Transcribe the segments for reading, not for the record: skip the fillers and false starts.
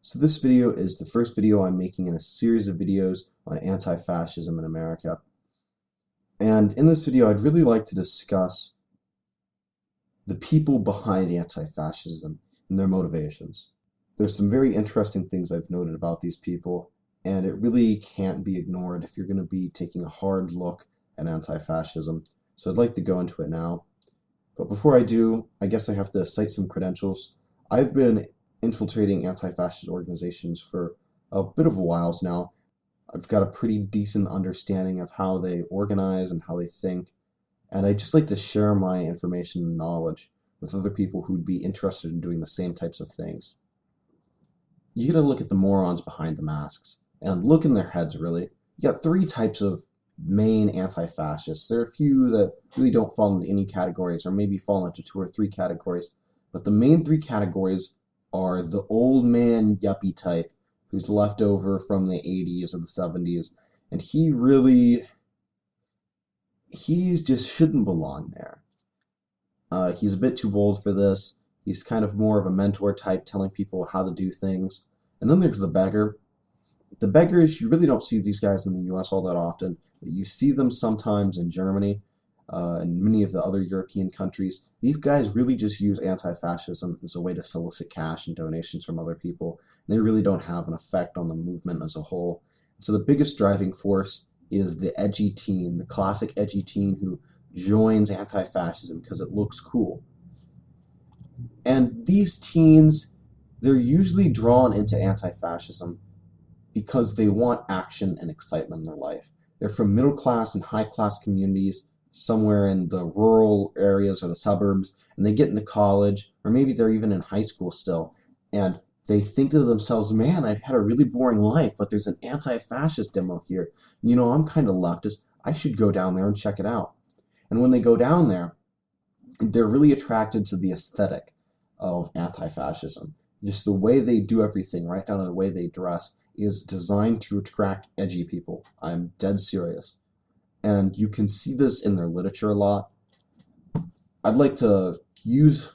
So this video is the first video I'm making in a series of videos on anti-fascism in America. And in this video, I'd really like to discuss the people behind anti-fascism and their motivations. There's some very interesting things I've noted about these people, and it really can't be ignored if you're going to be taking a hard look at anti-fascism. So I'd like to go into it now. But before I do, I guess I have to cite some credentials. I've been infiltrating anti-fascist organizations for a bit of a while now. I've got a pretty decent understanding of how they organize and how they think, and I just like to share my information and knowledge with other people who'd be interested in doing the same types of things. You gotta look at the morons behind the masks and look in their heads, really. You got three types of main anti-fascists. There are a few that really don't fall into any categories, or maybe fall into two or three categories, but the main three categories are the old man yuppie type who's left over from the 80s or the 70s, and he just shouldn't belong there. He's a bit too old for this. He's kind of more of a mentor type, telling people how to do things. And then there's the beggar. The beggars, you really don't see these guys in the US all that often, but you see them sometimes in Germany and many of the other European countries. These guys really just use anti-fascism as a way to solicit cash and donations from other people. And they really don't have an effect on the movement as a whole. So the biggest driving force is the edgy teen, the classic edgy teen who joins anti-fascism because it looks cool. And these teens, they're usually drawn into anti-fascism because they want action and excitement in their life. They're from middle class and high class communities, somewhere in the rural areas or the suburbs, and they get into college, or maybe they're even in high school still, and they think to themselves, man, I've had a really boring life, but there's an anti-fascist demo here. You know, I'm kind of leftist. I should go down there and check it out. And when they go down there, they're really attracted to the aesthetic of anti-fascism. Just the way they do everything, right down to the way they dress, is designed to attract edgy people. I'm dead serious. And you can see this in their literature a lot. I'd like to use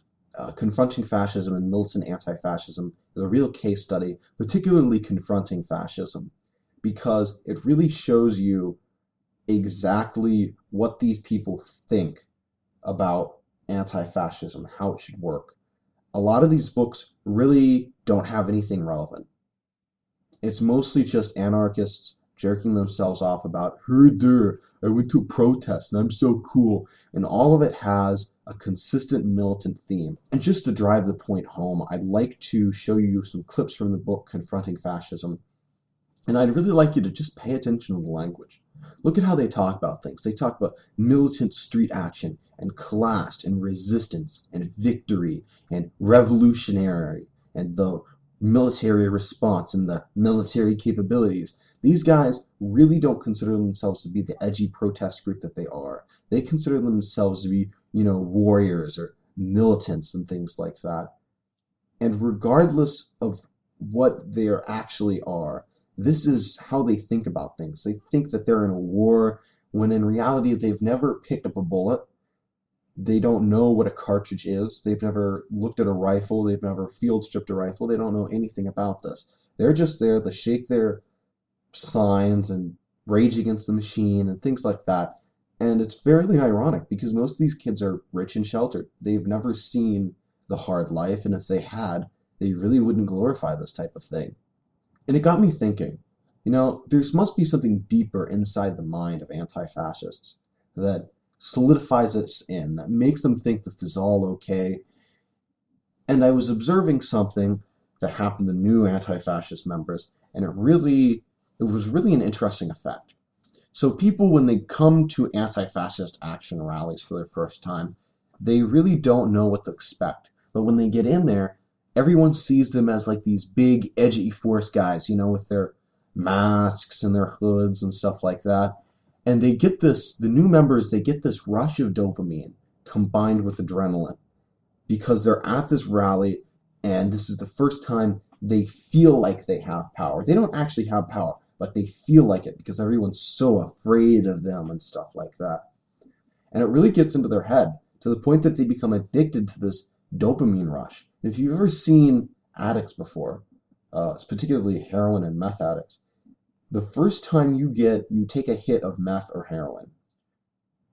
confronting fascism and militant anti-fascism as a real case study, particularly confronting fascism, because it really shows you exactly what these people think about anti-fascism, how it should work. A lot of these books really don't have anything relevant. It's mostly just anarchists jerking themselves off about, heard there, I went to a protest and I'm so cool. And all of it has a consistent militant theme. And just to drive the point home, I'd like to show you some clips from the book Confronting Fascism. And I'd really like you to just pay attention to the language. Look at how they talk about things. They talk about militant street action and class and resistance and victory and revolutionary and the military response and the military capabilities. These guys really don't consider themselves to be the edgy protest group that they are. They consider themselves to be, warriors or militants and things like that. And regardless of what they actually are, this is how they think about things. They think that they're in a war when in reality they've never picked up a bullet. They don't know what a cartridge is. They've never looked at a rifle. They've never field stripped a rifle. They don't know anything about this. They're just there to shake their signs and rage against the machine and things like that. And it's fairly ironic because most of these kids are rich and sheltered. They've never seen the hard life, and if they had, they really wouldn't glorify this type of thing. And it got me thinking, there must be something deeper inside the mind of anti-fascists that solidifies us in, that makes them think that this is all okay. And I was observing something that happened to new anti-fascist members, and it was really an interesting effect. So people, when they come to anti-fascist action rallies for their first time, they really don't know what to expect. But when they get in there, everyone sees them as like these big edgy force guys, with their masks and their hoods and stuff like that. And they get the new members, they get this rush of dopamine combined with adrenaline because they're at this rally and this is the first time they feel like they have power. They don't actually have power, but they feel like it because everyone's so afraid of them and stuff like that. And it really gets into their head to the point that they become addicted to this dopamine rush. If you've ever seen addicts before, particularly heroin and meth addicts. The first time you take a hit of meth or heroin,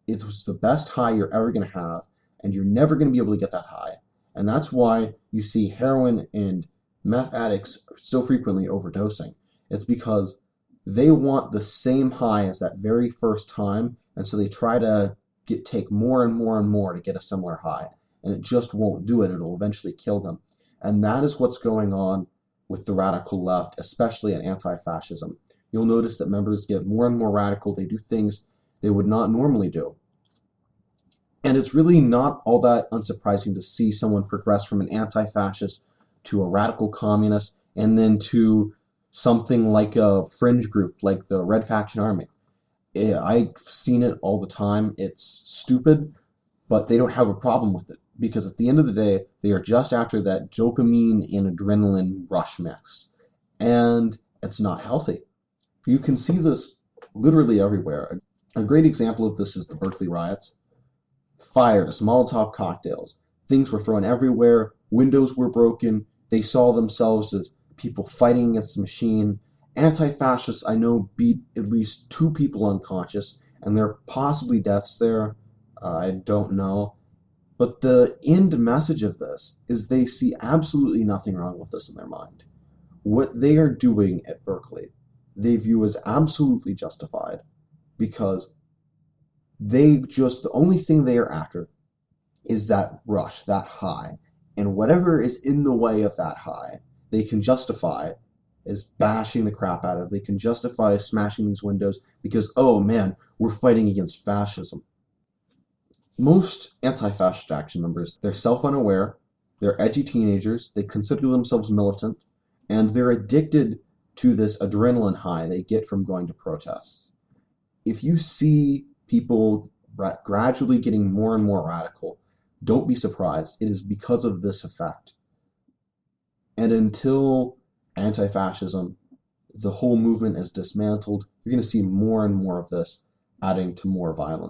it was the best high you're ever going to have, and you're never going to be able to get that high. And that's why you see heroin and meth addicts so frequently overdosing. It's because they want the same high as that very first time, and so they try to take more and more and more to get a similar high. And it just won't do it. It'll eventually kill them. And that is what's going on with the radical left, especially in anti-fascism. You'll notice that members get more and more radical. They do things they would not normally do. And it's really not all that unsurprising to see someone progress from an anti-fascist to a radical communist and then to something like a fringe group like the Red Faction Army. I've seen it all the time. It's stupid, but they don't have a problem with it because at the end of the day, they are just after that dopamine and adrenaline rush mix. And it's not healthy. You can see this literally everywhere. A great example of this is the Berkeley riots. Fires, Molotov cocktails, things were thrown everywhere, windows were broken, they saw themselves as people fighting against the machine. Anti-fascists, I know, beat at least 2 people unconscious, and there are possibly deaths there. I don't know. But the end message of this is they see absolutely nothing wrong with this in their mind. What they are doing at Berkeley, they view as absolutely justified because the only thing they are after is that rush, that high. And whatever is in the way of that high, they can justify as bashing the crap out of. They can justify smashing these windows because, oh man, we're fighting against fascism. Most anti-fascist action members, they're self-unaware, they're edgy teenagers, they consider themselves militant, and they're addicted to this adrenaline high they get from going to protests. If you see people gradually getting more and more radical, don't be surprised. It is because of this effect. And until anti-fascism, the whole movement is dismantled, you're going to see more and more of this adding to more violence.